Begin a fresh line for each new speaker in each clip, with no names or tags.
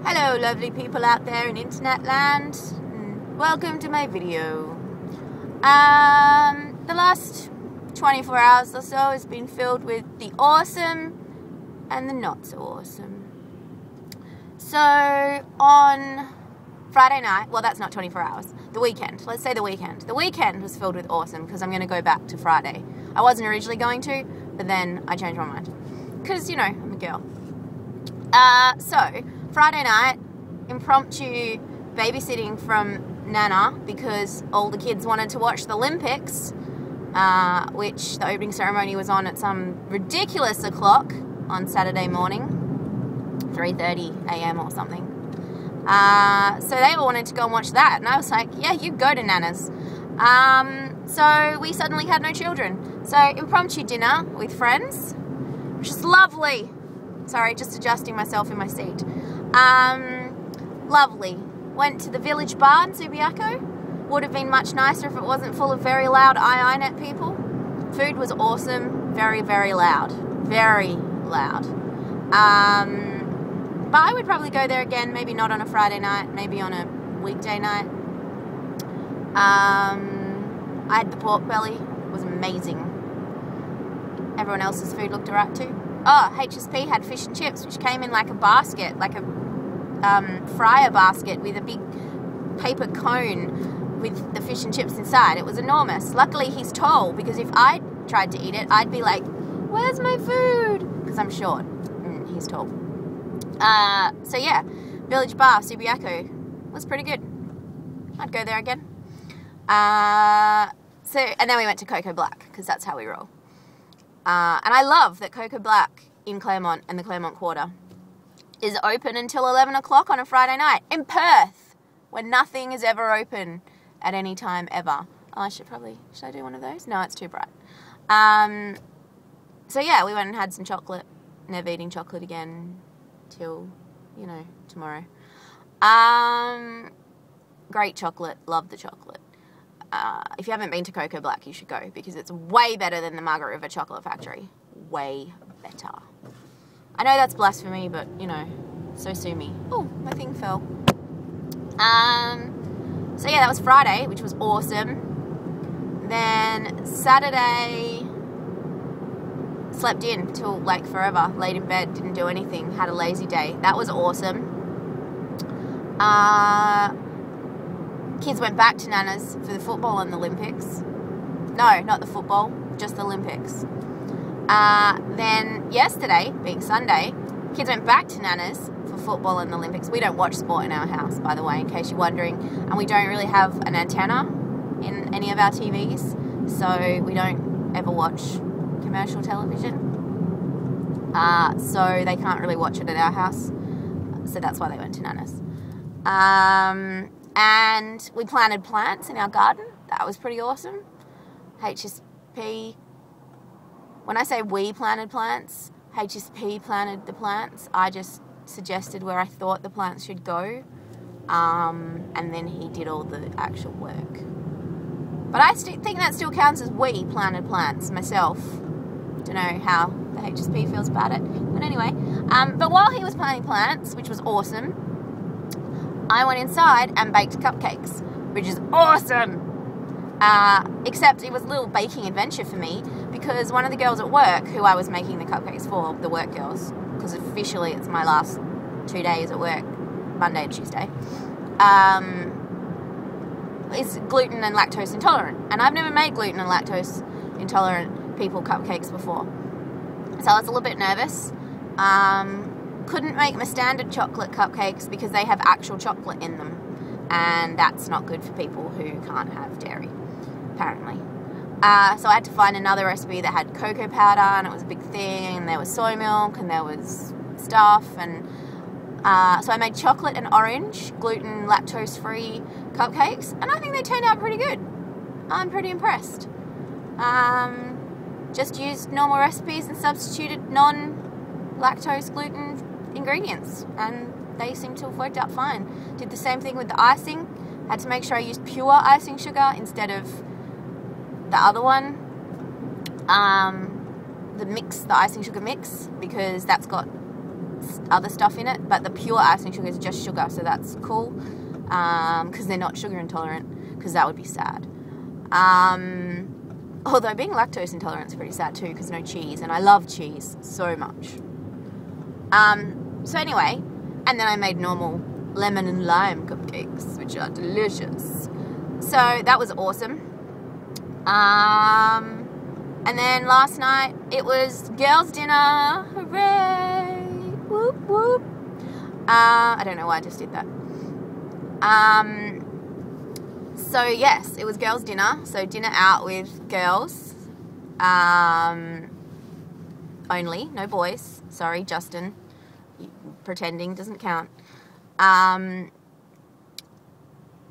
Hello lovely people out there in internet land, welcome to my video. The last 24 hours or so has been filled with the awesome and the not so awesome. So on Friday night, well that's not 24 hours, the weekend, let's say the weekend. The weekend was filled with awesome because I'm going to go back to Friday. I wasn't originally going to, but then I changed my mind because, you know, I'm a girl. So Friday night, impromptu babysitting from Nana because all the kids wanted to watch the Olympics, which the opening ceremony was on at some ridiculous o'clock on Saturday morning, 3:30 a.m. or something. So they all wanted to go and watch that, and I was like, yeah, you go to Nana's. So we suddenly had no children. So impromptu dinner with friends, which is lovely. Sorry, just adjusting myself in my seat. Lovely. Went to the village bar in Subiaco. Would have been much nicer if it wasn't full of very loud iNet people. Food was awesome. Very, very loud. Very loud. But I would probably go there again, maybe not on a Friday night, maybe on a weekday night. I had the pork belly. It was amazing. Everyone else's food looked alright too. Oh, HSP had fish and chips, which came in like a basket, like a fryer basket with a big paper cone with the fish and chips inside. It was enormous. Luckily, he's tall, because if I tried to eat it, I'd be like, where's my food? Because I'm short. He's tall. So yeah, Village Bar, Subiaco, was pretty good. I'd go there again. And then we went to Coco Black, because that's how we roll. And I love that Coco Black in Claremont and the Claremont Quarter is open until 11 o'clock on a Friday night. In Perth, where nothing is ever open at any time ever. Oh, should I do one of those? No, it's too bright. So yeah, we went and had some chocolate. Never eating chocolate again till, you know, tomorrow. Great chocolate. Love the chocolate. If you haven't been to Coco Black, you should go, because it's way better than the Margaret River Chocolate Factory. Way better. I know that's blasphemy, but, you know, so sue me. Oh, my thing fell. So yeah, that was Friday, which was awesome. Then Saturday, slept in till like forever, laid in bed, didn't do anything, had a lazy day. That was awesome. Kids went back to Nana's for the football and the Olympics. No, not the football, just the Olympics. Then yesterday, being Sunday, kids went back to Nana's for football and the Olympics. We don't watch sport in our house, by the way, in case you're wondering. And we don't really have an antenna in any of our TVs, so we don't ever watch commercial television. So they can't really watch it at our house. So that's why they went to Nana's. And we planted plants in our garden. That was pretty awesome. HSP, when I say we planted plants, HSP planted the plants. I just suggested where I thought the plants should go. And then he did all the actual work. But I think that still counts as we planted plants myself. Don't know how the HSP feels about it. But anyway, but while he was planting plants, which was awesome, I went inside and baked cupcakes, which is awesome. Except it was a little baking adventure for me, because one of the girls at work, who I was making the cupcakes for, the work girls, because officially it's my last 2 days at work, Monday and Tuesday, is gluten and lactose intolerant. And I've never made gluten and lactose intolerant people cupcakes before. So I was a little bit nervous. Couldn't make my standard chocolate cupcakes because they have actual chocolate in them, and that's not good for people who can't have dairy, apparently. So I had to find another recipe that had cocoa powder, and it was a big thing, and there was soy milk, and there was stuff, and so I made chocolate and orange, gluten, lactose-free cupcakes, and I think they turned out pretty good. I'm pretty impressed. Just used normal recipes and substituted non-lactose gluten ingredients, and they seem to have worked out fine. Did the same thing with the icing. Had to make sure I used pure icing sugar instead of the other one, the icing sugar mix, because that's got other stuff in it, but the pure icing sugar is just sugar, so that's cool, because they're not sugar intolerant, because that would be sad. Although being lactose intolerant is pretty sad too, because no cheese, and I love cheese so much. So anyway, and then I made normal lemon and lime cupcakes, which are delicious. So that was awesome. And then last night it was girls' dinner. Hooray! Whoop whoop. I don't know why I just did that. So yes, it was girls' dinner. So dinner out with girls. Only, no boys. Sorry, Justin. Pretending doesn't count. And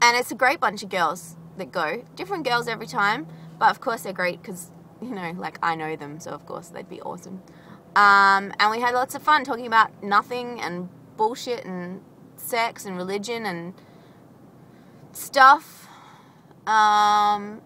it's a great bunch of girls that go. Different girls every time, but of course they're great because, you know, like I know them, so of course they'd be awesome. And we had lots of fun talking about nothing and bullshit and sex and religion and stuff. And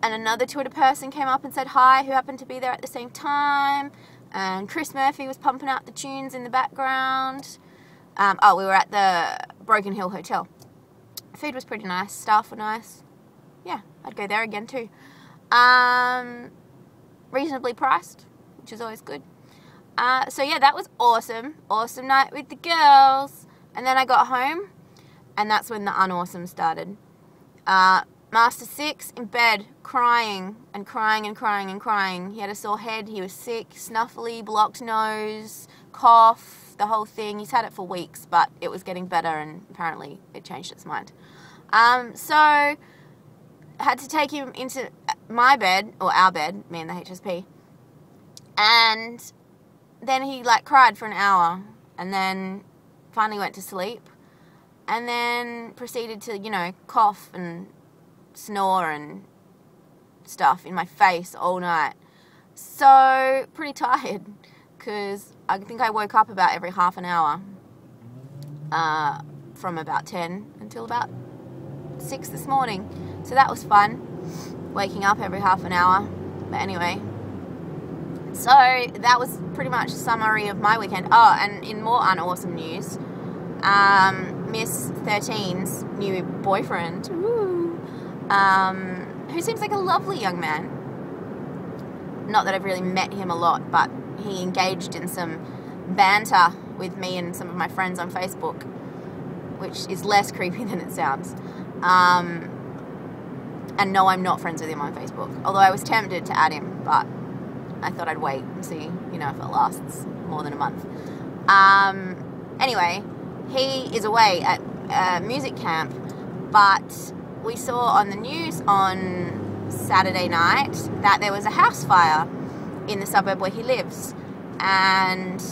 another Twitter person came up and said hi, who happened to be there at the same time. And Chris Murphy was pumping out the tunes in the background. We were at the Broken Hill Hotel. Food was pretty nice. Staff were nice. Yeah, I'd go there again too. Reasonably priced, which is always good. So yeah, that was awesome. Awesome night with the girls. And then I got home, and that's when the unawesome started. Master 6 in bed, crying and crying and crying and crying. He had a sore head, he was sick, snuffly, blocked nose, cough, the whole thing. He's had it for weeks, but it was getting better, and apparently it changed its mind. So I had to take him into my bed, or our bed, me and the HSP, and then he like cried for an hour, and then finally went to sleep, and then proceeded to, you know, cough and snore and stuff in my face all night. So pretty tired, because I think I woke up about every half an hour, from about 10 until about 6 this morning. So that was fun, waking up every half an hour. But anyway, so that was pretty much a summary of my weekend. Oh, and in more unawesome news, Miss 13's new boyfriend, who seems like a lovely young man. Not that I've really met him a lot, but he engaged in some banter with me and some of my friends on Facebook, which is less creepy than it sounds. And no, I'm not friends with him on Facebook, although I was tempted to add him, but I thought I'd wait and see, you know, if it lasts more than a month. Anyway, he is away at music camp, but we saw on the news on Saturday night that there was a house fire in the suburb where he lives, and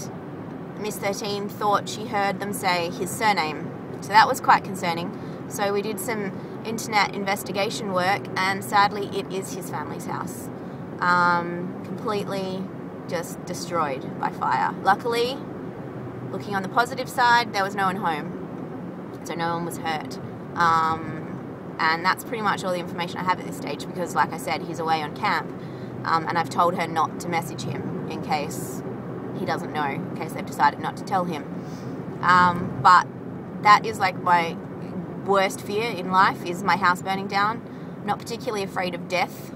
Miss 13 thought she heard them say his surname, so that was quite concerning. So we did some internet investigation work, and sadly it is his family's house, completely just destroyed by fire. Luckily, looking on the positive side, there was no one home, so no one was hurt. And that's pretty much all the information I have at this stage, because like I said, he's away on camp, and I've told her not to message him in case he doesn't know, in case they've decided not to tell him. But that is like my worst fear in life, is my house burning down. I'm not particularly afraid of death,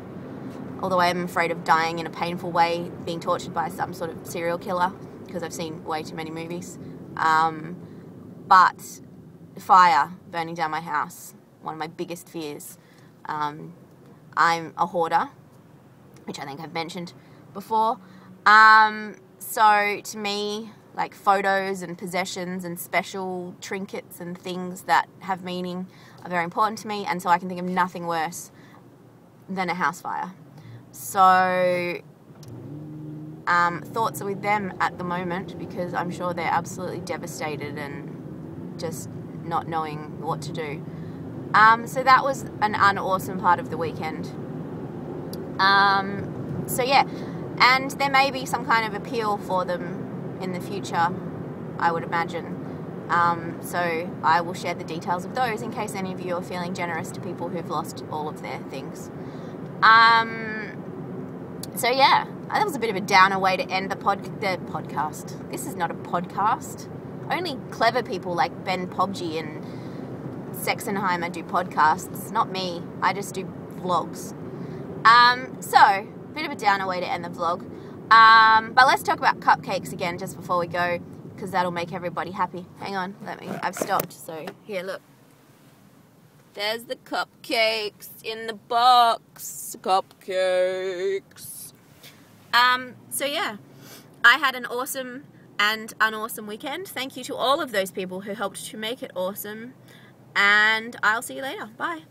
although I am afraid of dying in a painful way, being tortured by some sort of serial killer, because I've seen way too many movies. But fire burning down my house, one of my biggest fears. I'm a hoarder, which I think I've mentioned before. So to me, like photos and possessions and special trinkets and things that have meaning are very important to me, and so I can think of nothing worse than a house fire. So thoughts are with them at the moment, because I'm sure they're absolutely devastated and just not knowing what to do. So that was an unawesome part of the weekend. So yeah, and there may be some kind of appeal for them in the future, I would imagine. So I will share the details of those in case any of you are feeling generous to people who've lost all of their things. So yeah, That was a bit of a downer way to end the podcast. This is not a podcast. Only clever people like Ben Pobji and Sexenheimer do podcasts, not me. I just do vlogs. So, bit of a downer way to end the vlog. But let's talk about cupcakes again just before we go, because that'll make everybody happy. Hang on, I've stopped. So, here, look. There's the cupcakes in the box. Cupcakes. So yeah, I had an awesome and unawesome weekend. Thank you to all of those people who helped to make it awesome. And I'll see you later. Bye.